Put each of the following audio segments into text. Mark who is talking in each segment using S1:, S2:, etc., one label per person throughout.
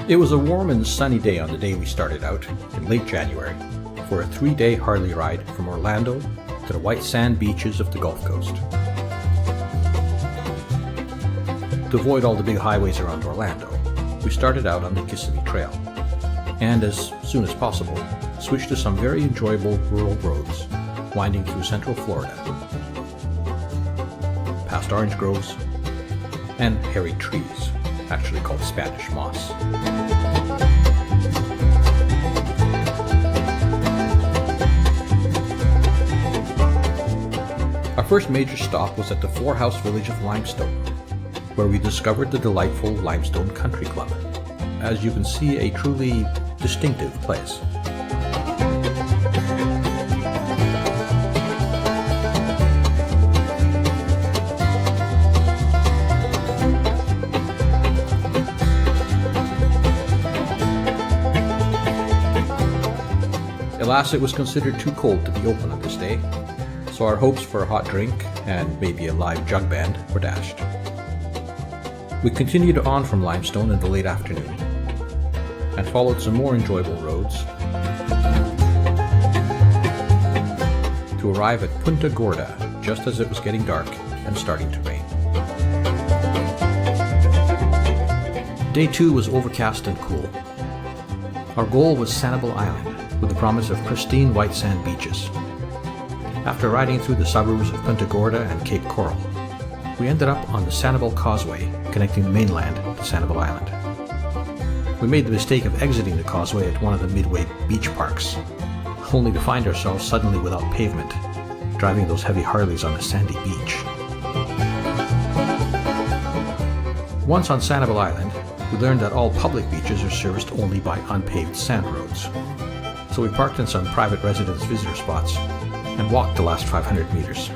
S1: It was a warm and sunny day on the day we started out, in late January, for a 3-day Harley ride from Orlando to the white sand beaches of the Gulf Coast. To avoid all the big highways around Orlando, we started out on the Kissimmee Trail, and as soon as possible, switched to some very enjoyable rural roads, winding through central Florida, past orange groves, and hairy trees, actually called Spanish moss. Our first major stop was at the 4-house village of Limestone, where we discovered the delightful Limestone Country Club. As you can see, a truly distinctive place. Alas, it was considered too cold to be open on this day, so our hopes for a hot drink and maybe a live jug band were dashed. We continued on from Limestone in the late afternoon and followed some more enjoyable roads to arrive at Punta Gorda just as it was getting dark and starting to rain. Day 2 was overcast and cool. Our goal was Sanibel Island, with the promise of pristine white sand beaches. After riding through the suburbs of Punta Gorda and Cape Coral, we ended up on the Sanibel Causeway connecting the mainland to Sanibel Island. We made the mistake of exiting the causeway at one of the Midway beach parks, only to find ourselves suddenly without pavement, driving those heavy Harleys on a sandy beach. Once on Sanibel Island, we learned that all public beaches are serviced only by unpaved sand roads. So we parked in some private residence visitor spots and walked the last 500 meters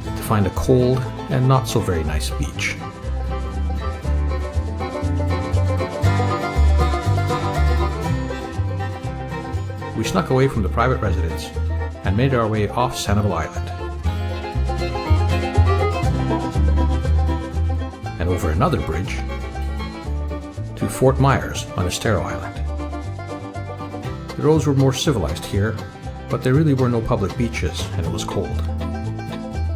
S1: to find a cold and not so very nice beach. We snuck away from the private residence and made our way off Sanibel Island and over another bridge to Fort Myers on Estero Island. The roads were more civilized here, but there really were no public beaches and it was cold.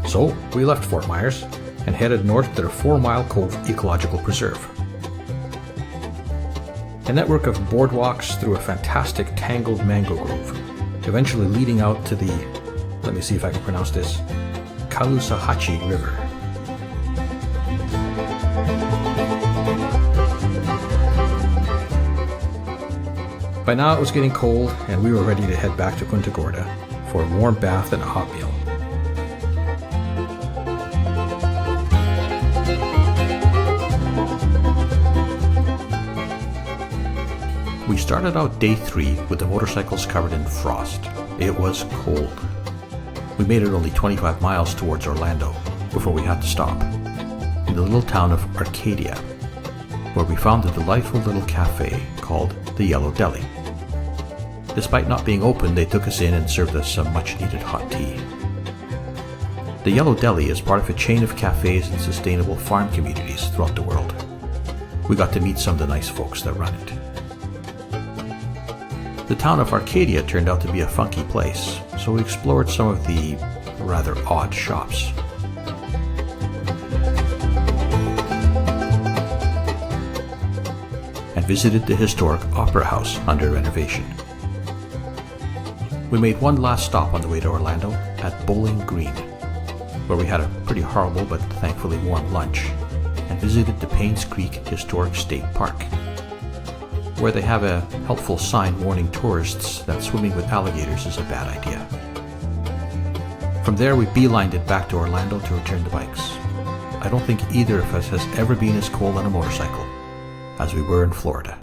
S1: So we left Fort Myers and headed north to the 4 Mile Cove Ecological Preserve. A network of boardwalks through a fantastic tangled mango grove, eventually leading out to the, let me see if I can pronounce this, Caloosahatchee River. By now it was getting cold and we were ready to head back to Punta Gorda for a warm bath and a hot meal. We started out day 3 with the motorcycles covered in frost. It was cold. We made it only 25 miles towards Orlando before we had to stop in the little town of Arcadia, where we found a delightful little cafe called the Yellow Deli. Despite not being open, they took us in and served us some much-needed hot tea. The Yellow Deli is part of a chain of cafes and sustainable farm communities throughout the world. We got to meet some of the nice folks that run it. The town of Arcadia turned out to be a funky place, so we explored some of the rather odd shops. And visited the historic Opera House under renovation. We made one last stop on the way to Orlando at Bowling Green, where we had a pretty horrible but thankfully warm lunch, and visited the Paynes Creek Historic State Park, where they have a helpful sign warning tourists that swimming with alligators is a bad idea. From there we beelined it back to Orlando to return the bikes. I don't think either of us has ever been as cold on a motorcycle as we were in Florida.